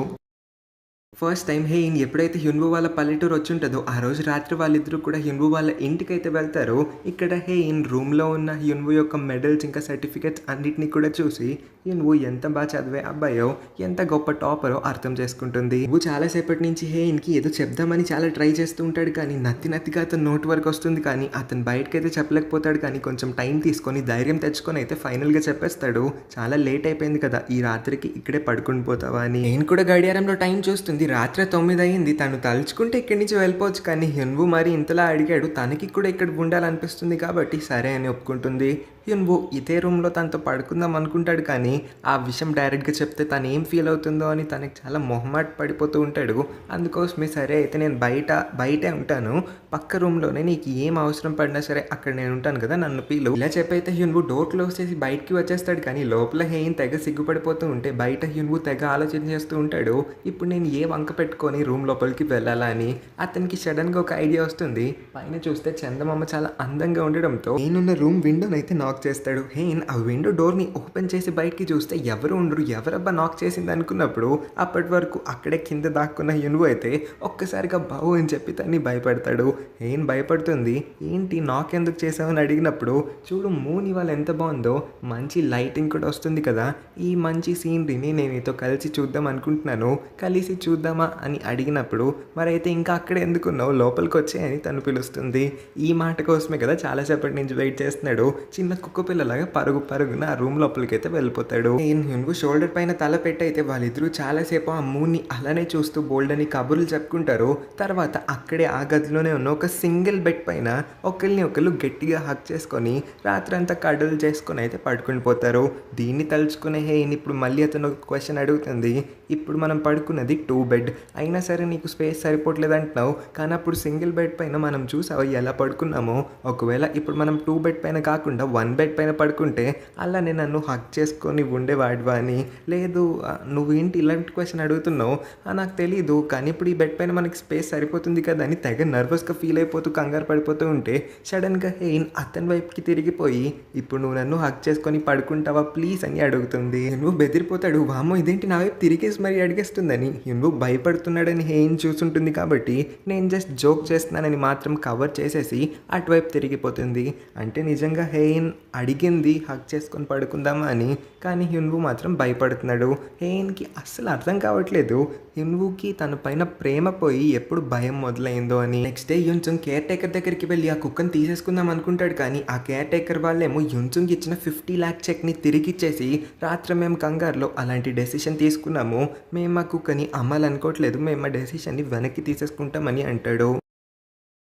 ఫస్ట్ టైం హెయిన్ ఎప్పుడైతే హ్యున్వు వాళ్ళ పల్లెటూరు వచ్చి ఉంటుందో ఆ రోజు రాత్రి వాళ్ళిద్దరూ కూడా హ్యున్వు వాళ్ళ ఇంటికైతే వెళ్తారు. ఇక్కడ హెయిన్ రూమ్లో ఉన్న హ్యున్వు యొక్క మెడల్స్ ఇంకా సర్టిఫికెట్స్ అన్నిటినీ కూడా చూసి హ్యున్వు ఎంత బాగా చదివే అబ్బాయో, ఎంత గొప్ప టాపరో అర్థం చేసుకుంటుంది. నువ్వు చాలాసేపటి నుంచి హెయిన్కి ఏదో చెప్దామని చాలా ట్రై చేస్తూ ఉంటాడు, కానీ నత్తిగా అతను నోట్ వరకు వస్తుంది, కానీ అతను బయటకైతే చెప్పలేకపోతాడు. కానీ కొంచెం టైం తీసుకొని ధైర్యం తెచ్చుకొని అయితే ఫైనల్గా చెప్పేస్తాడు. చాలా లేట్ అయిపోయింది కదా, ఈ రాత్రికి ఇక్కడే పడుకుని పోతావా అని. నేను కూడా గడియారంలో టైం చూస్తుంది, రాత్రి 9 అయింది, తను తలుచుకుంటే ఇక్కడి నుంచి వెళ్ళిపోవచ్చు, కానీ హ్యున్వు మరి ఇంతలా అడిగాడు, తనకి కూడా ఇక్కడ ఉండాలనిపిస్తుంది కాబట్టి సరే అని ఒప్పుకుంటుంది. హ్యున్వు ఇదే రూమ్లో తనతో పడుకుందాం అనుకుంటాడు, కానీ ఆ విషయం డైరెక్ట్గా చెప్తే తను ఏం ఫీల్ అవుతుందో అని తనకి చాలా మొహమాట పడిపోతూ ఉంటాడు. అందుకోసమే సరే అయితే నేను బయటే ఉంటాను, పక్క రూమ్లోనే, నీకు ఏం అవసరం పడినా సరే అక్కడ నేను ఉంటాను కదా, నన్ను పీలు ఇలా చెప్పైతే హ్యున్వు డోర్ క్లోజ్ చేసి బయటికి వచ్చేస్తాడు. కానీ లోపల హెయిన్ తెగ సిగ్గుపడిపోతూ ఉంటే బయట హ్యున్వు తెగ ఆలోచన చేస్తూ ఉంటాడు, ఇప్పుడు నేను ఏ వంక పెట్టుకొని రూమ్ లోపలికి వెళ్ళాలా అని. అతనికి సడన్గా ఒక ఐడియా వస్తుంది. పైన చూస్తే చందమామ చాలా అందంగా ఉండడంతో నేనున్న రూమ్ విండోనైతే నాక్ చేస్తాడు. హేన్ ఆ విండో డోర్ని ఓపెన్ చేసి బయటికి చూస్తే ఎవరు ఉండరు. ఎవరబ్బా నాక్ చేసింది అనుకున్నప్పుడు అప్పటి వరకు అక్కడే కింద దాక్కున్న యున్వు అయితే ఒక్కసారిగా బావు అని చెప్పి తన్ని భయపడతాడు. హేన్ భయపడుతుంది. ఏంటి నాక్ ఎందుకు చేసావని అడిగినప్పుడు చూడు మూన్ ఇవాళ ఎంత బాగుందో, మంచి లైటింగ్ కూడా వస్తుంది కదా, ఈ మంచి సీనరీని నేను నీతో కలిసి చూద్దాం అనుకుంటున్నాను, కలిసి చూద్దామా అని అడిగినప్పుడు మరైతే ఇంకా అక్కడ ఎందుకున్నావు, లోపలికి వచ్చే అని తను పిలుస్తుంది. ఈ మాట కోసమే కదా చాలాసేపటి నుంచి వెయిట్ చేస్తున్నాడు. చిన్న కుక్క పిల్లలాగా పరుగు పరుగున ఆ రూమ్ లోపలికి అయితే వెళ్ళిపోతాడు. యున్వు షోల్డర్ పైన తల పెట్టి అయితే వాళ్ళిద్దరూ చాలాసేపు ఆ మూన్ని అలానే చూస్తూ బోల్డ్ అని కబుర్లు చెప్పుకుంటారు. తర్వాత అక్కడే ఆ గదిలోనే ఉన్న ఒక సింగిల్ బెడ్ పైన ఒకరిని ఒకళ్ళు గట్టిగా హక్ చేసుకొని రాత్రంతా కడులు చేసుకొని అయితే పడుకుని పోతారు. దీన్ని తలుచుకునే హేన్ ఇప్పుడు మళ్ళీ అతను ఒక క్వశ్చన్ అడుగుతుంది. ఇప్పుడు మనం పడుకున్నది 2 బెడ్ అయినా సరే నీకు స్పేస్ సరిపోవట్లేదు అంటున్నావు, కానీ అప్పుడు సింగిల్ బెడ్ పైన మనం చూసావు ఎలా పడుకున్నామో, ఒకవేళ ఇప్పుడు మనం 2 బెడ్ పైన కాకుండా 1 బెడ్ పైన పడుకుంటే అలానే నన్ను హక్ చేసుకొని ఉండేవాడివా అని. లేదు నువ్వేంటి ఇలాంటి క్వశ్చన్ అడుగుతున్నావు, నాకు తెలీదు, కానీ ఇప్పుడు ఈ బెడ్ పైన మనకి స్పేస్ సరిపోతుంది కదా అని తెగ నర్వస్గా ఫీల్ అయిపోతూ కంగారు పడిపోతూ ఉంటే సడన్గా హేన్ అతని వైపుకి తిరిగిపోయి ఇప్పుడు నువ్వు నన్ను హక్ చేసుకొని పడుకుంటావా ప్లీజ్ అని అడుగుతుంది. నువ్వు బెదిరిపోతాడు. వామో ఇదేంటి నా వైపు తిరిగేసి మరి అడిగేస్తుందని. నువ్వు భయపడుతున్నాడని హేన్ చూసుంటుంది కాబట్టి నేను జస్ట్ జోక్ చేస్తున్నానని మాత్రం కవర్ చేసేసి అటువైపు తిరిగిపోతుంది. అంటే నిజంగా హేన్ అడిగింది హక్ చేసుకొని పడుకుందామా అని, కానీ యున్వు మాత్రం భయపడుతున్నాడు. హేన్కి అస్సలు అర్థం కావట్లేదు యున్వుకి తన పైన ప్రేమ పోయి ఎప్పుడు భయం మొదలైందో అని. నెక్స్ట్ డే యున్సుంగ్ కేర్ టేకర్ దగ్గరికి వెళ్ళి ఆ కుక్కను తీసేసుకుందాం అనుకుంటాడు. కానీ ఆ కేర్ టేకర్ వాళ్ళేమో యున్సుంగ్ ఇచ్చిన 50 lakh చెక్ని తిరిగిచ్చేసి రాత్రి మేము కంగారులో అలాంటి డెసిషన్ తీసుకున్నాము, మేము ఆ కుక్కని అమ్మాలనుకోవట్లేదు, మేము ఆ డెసిషన్ని వెనక్కి తీసేసుకుంటామని అంటాడు.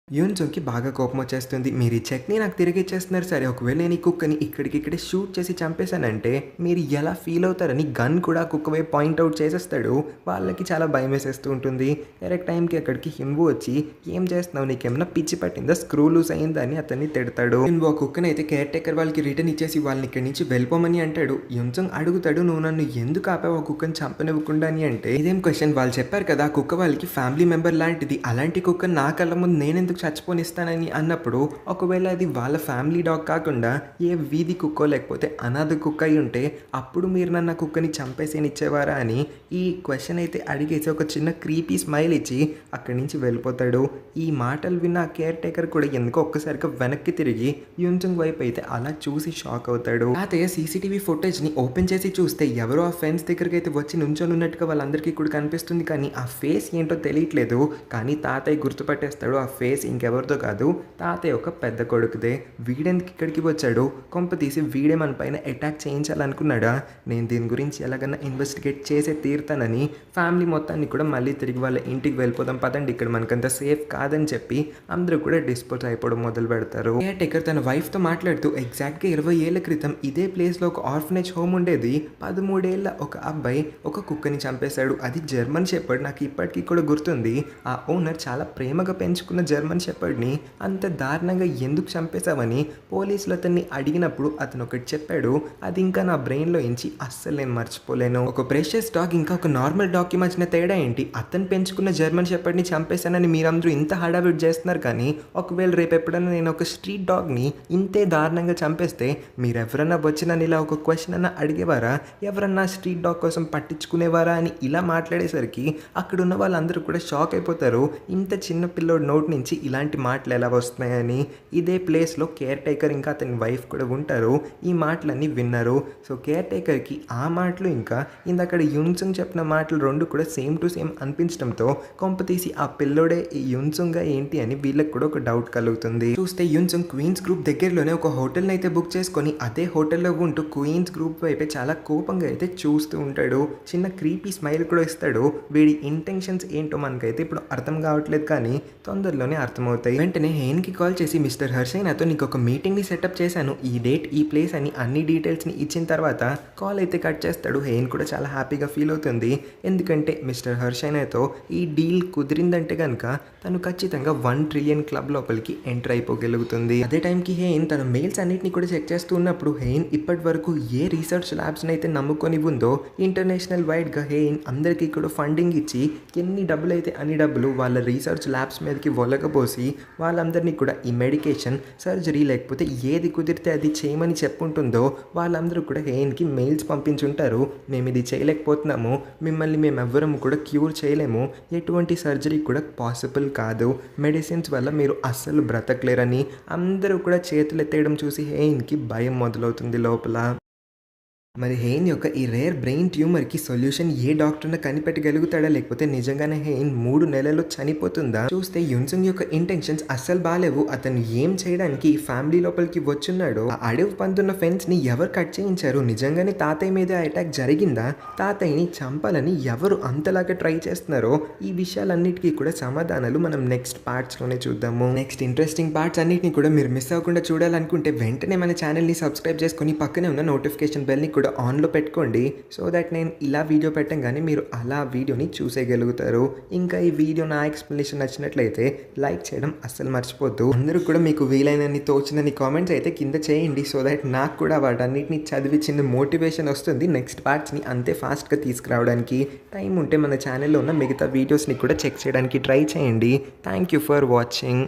యున్సుంగ్కి బాగా కోపం వచ్చేస్తుంది. మీరు ఈ చెక్ని నాకు తిరిగి ఇచ్చేస్తున్నారు సరే, ఒకవేళ నేను ఈ కుక్కని ఇక్కడికిక్కడే షూట్ చేసి చంపేశానంటే మీరు ఎలా ఫీల్ అవుతారని గన్ కూడా కుక్క వైపు పాయింట్అవుట్ చేసేస్తాడు. వాళ్ళకి చాలా భయం వేసేస్తూ ఉంటుంది. కరెక్ట్ టైంకి అక్కడికి హిన్వు వచ్చి ఏం చేస్తున్నావు, నీకేమన్నా పిచ్చి పట్టిందా, స్క్రూ లూస్ అయిందని అతన్ని తిడతాడు. హిన్వు ఆ కుక్కని అయితే కేర్ టేకర్ వాళ్ళకి రిటర్న్ ఇచ్చేసి వాళ్ళని ఇక్కడి నుంచి వెళ్ళిపోమని అంటాడు. యున్సుంగ్ అడుగుతాడు నువ్వు నన్ను ఎందుకు ఆపావు ఆ కుక్కని చంపనివ్వకుండా అని. అంటే ఇదేం క్వశ్చన్, వాళ్ళు చెప్పారు కదా ఆ కుక్క వాళ్ళకి ఫ్యామిలీ మెంబర్ లాంటిది, అలాంటి కుక్కని నా కళ్ళ ముందు నేనెందుకు చచ్చిపోనిస్తానని అన్నప్పుడు ఒకవేళ అది వాళ్ళ ఫ్యామిలీ డాగ్ కాకుండా ఏ వీధి కుక్కో లేకపోతే అనాథ కుక్క అయి ఉంటే అప్పుడు మీరు నన్న కుక్కని చంపేసేనిచ్చేవారా అని ఈ క్వశ్చన్ అయితే అడిగేసి ఒక చిన్న క్రీపీ స్మైల్ ఇచ్చి అక్కడి నుంచి వెళ్ళిపోతాడు. ఈ మాటలు విన్న కేర్ టేకర్ కూడా ఎందుకో ఒక్కసారిగా వెనక్కి తిరిగి యున్సుంగ్ వైపు అయితే అలా చూసి షాక్ అవుతాడు. తాతయ్య సీసీటీవీ ఫుటేజ్ని ఓపెన్ చేసి చూస్తే ఎవరో ఆ ఫెన్స్ దగ్గరికి అయితే వచ్చి నుంచొని ఉన్నట్టుగా వాళ్ళందరికీ కూడా కనిపిస్తుంది. కానీ ఆ ఫేస్ ఏంటో తెలియట్లేదు. కానీ తాతయ్య గుర్తుపట్టేస్తాడు ఆ ఫేస్ ఇంకెవరితో కాదు, తాతయ్య ఒక పెద్ద కొడుకుదే. వీడెందుకు ఇక్కడికి వచ్చాడు, కొంప తీసి వీడే మన పైన అటాక్ చేయించాలనుకున్నాడా, నేను దీని గురించి ఎలాగన్నా ఇన్వెస్టిగేట్ చేసే తీరుతానని ఫ్యామిలీ మొత్తాన్ని కూడా మళ్ళీ తిరిగి వాళ్ళ ఇంటికి వెళ్ళిపోదాం పదండి, ఇక్కడ మనకంత సేఫ్ కాదని చెప్పి అందరూ కూడా డిస్పోజ్ అయిపోవడం మొదలు పెడతారు. కేర్ టేకర్ తన వైఫ్తో మాట్లాడుతూ ఎగ్జాక్ట్గా 20 ఏళ్ల క్రితం ఇదే ప్లేస్లో ఒక ఆర్ఫనేజ్ హోమ్ ఉండేది, 13 ఏళ్ల ఒక అబ్బాయి ఒక కుక్కని చంపేశాడు, అది జర్మన్ షెపర్డ్, నాకు ఇప్పటికీ కూడా గుర్తుంది. ఆ ఓనర్ చాలా ప్రేమగా పెంచుకున్న జర్మన్ షెపర్డ్ని అంత దారుణంగా ఎందుకు చంపేశావని పోలీసులు అతన్ని అడిగినప్పుడు అతను ఒకటి చెప్పాడు, అది ఇంకా నా బ్రెయిన్లో ఇంచి అస్సలు నేను మర్చిపోలేను. ఒక ప్రెషియస్ డాగ్ ఇంకా ఒక నార్మల్ డాగ్కి మధ్యన తేడా ఏంటి, అతను పెంచుకున్న జర్మన్ షెపర్డ్ని చంపేశానని మీరందరూ ఇంత హడావిడి చేస్తున్నారు, కానీ ఒకవేళ రేపు ఎప్పుడైనా నేను ఒక స్ట్రీట్ డాగ్ని ఇంతే దారుణంగా చంపేస్తే మీరెవరన్నా వచ్చి నన్ను ఇలా ఒక క్వశ్చన్ అన్న అడిగేవారా, ఎవరన్నా స్ట్రీట్ డాగ్ కోసం పట్టించుకునేవారా అని ఇలా మాట్లాడేసరికి అక్కడ ఉన్న వాళ్ళందరూ కూడా షాక్ అయిపోతారు. ఇంత చిన్న పిల్లోడు నోటి నుంచి ఇలాంటి మాటలు ఎలా వస్తున్నాయని. ఇదే ప్లేస్లో కేర్ టేకర్ ఇంకా అతని వైఫ్ కూడా ఉంటారు. ఈ మాటలన్నీ విన్నారు. సో కేర్ టేకర్కి ఆ మాటలు ఇంకా ఇందక్కడ యున్సుంగ్ చెప్పిన మాటలు రెండు కూడా సేమ్ టు సేమ్ అనిపించడంతో కొంప తీసి ఆ పిల్లోడే ఈ యున్సుంగ్గా ఏంటి అని వీళ్ళకి కూడా ఒక డౌట్ కలుగుతుంది. చూస్తే యున్సుంగ్ క్వీన్స్ గ్రూప్ దగ్గరలోనే ఒక హోటల్ని అయితే బుక్ చేసుకొని అదే హోటల్లో ఉంటూ క్వీన్స్ గ్రూప్ వైపే చాలా కోపంగా అయితే చూస్తూ ఉంటాడు. చిన్న క్రీపీ స్మైల్ కూడా ఇస్తాడు. వీడి ఇంటెన్షన్స్ ఏంటో మనకైతే ఇప్పుడు అర్థం కావట్లేదు, కానీ తొందరలోనే అర్థమవుతాయి. వెంటనే హేన్కి కాల్ చేసి మిస్టర్ హర్షయ్ నాతో నీకు ఒక మీటింగ్ని సెటప్ చేశాను, ఈ డేట్ ఈ ప్లేస్ అని అన్ని డీటెయిల్స్ని ఇచ్చిన తర్వాత కాల్ అయితే కట్ చేస్తాడు. హేన్ కూడా చాలా హ్యాపీగా ఫీల్ అవుతుంది. ఎందుకంటే మిస్టర్ హర్షయ్ నాతో ఈ డీల్ కుదిరిందంటే కనుక తను ఖచ్చితంగా 1 ట్రిలియన్ క్లబ్ లోపలికి ఎంటర్ అయిపోగలుగుతుంది. అదే టైంకి హేన్ తన మెయిల్స్ అన్నింటినీ కూడా చెక్ చేస్తూ ఉన్నప్పుడు హేన్ ఇప్పటి వరకు ఏ రీసెర్చ్ ల్యాబ్స్ని అయితే నమ్ముకొని ఉందో ఇంటర్నేషనల్ వైడ్గా హేన్ అందరికీ కూడా ఫండింగ్ ఇచ్చి ఎన్ని డబ్బులు అయితే అన్ని డబ్బులు వాళ్ళ రీసెర్చ్ ల్యాబ్స్ మీదకి వలకపో పోసి వాళ్ళందరినీ కూడా ఈ మెడికేషన్, సర్జరీ లేకపోతే ఏది కుదిరితే అది చేయమని చెప్పుంటుందో వాళ్ళందరూ కూడా హెయిన్కి మెయిల్స్ పంపించుంటారు. మేము ఇది చేయలేకపోతున్నాము, మిమ్మల్ని మేమెవ్వరము కూడా క్యూర్ చేయలేము, ఎటువంటి సర్జరీ కూడా పాసిబుల్ కాదు, మెడిసిన్స్ వల్ల మీరు అస్సలు బ్రతకలేరని అందరూ కూడా చేతులెత్తేయడం చూసి హెయిన్కి భయం మొదలవుతుంది లోపల. మరి హెయిన్ యొక్క ఈ రేర్ బ్రెయిన్ ట్యూమర్కి సొల్యూషన్ ఏ డాక్టర్ని కనిపెట్టగలుగుతాడా, లేకపోతే నిజంగానే హెయిన్ 3 నెలల్లో చనిపోతుందా? చూస్తే యున్సుంగ్ యొక్క ఇంటెన్షన్స్ అస్సలు బాలేవు. అతను ఏం చేయడానికి ఫ్యామిలీ లోపలికి వచ్చున్నాడో, ఆ అడవి పందున్న ఫెన్స్ని ఎవరు కట్ చేయించారు? నిజంగానే తాతయ్య మీద అటాక్ జరిగిందా? తాతయ్యని చంపాలని ఎవరు అంతలాగా ట్రై చేస్తున్నారో ఈ విషయాలన్నిటికీ కూడా సమాధానాలు మనం నెక్స్ట్ పార్ట్స్లోనే చూద్దాము. నెక్స్ట్ ఇంట్రెస్టింగ్ పార్ట్స్ అన్నిటిని కూడా మీరు మిస్ అవ్వకుండా చూడాలనుకుంటే వెంటనే మన ఛానల్ని సబ్స్క్రైబ్ చేసుకుని పక్కనే ఉన్న నోటిఫికేషన్ బెల్ని కూడా ఆన్లో పెట్టుకోండి. సో దట్ నేను ఇలా వీడియో పెట్టంగానే మీరు అలా వీడియోని చూసేయగలుగుతారు. ఇంకా ఈ వీడియో నా ఎక్స్ప్లెనేషన్ నచ్చినట్లయితే లైక్ చేయడం అస్సలు మర్చిపోద్దు. అందరూ కూడా మీకు వీలైనన్ని తోచినన్ని కామెంట్స్ అయితే కింద చేయండి. సో దట్ నాకు కూడా వాటన్నిటిని చదివి చిన్న మోటివేషన్ వస్తుంది నెక్స్ట్ పార్ట్స్ని అంతే ఫాస్ట్గా తీసుకురావడానికి. టైం ఉంటే మన ఛానల్లో ఉన్న మిగతా వీడియోస్ని కూడా చెక్ చేయడానికి ట్రై చేయండి. Thank you for watching.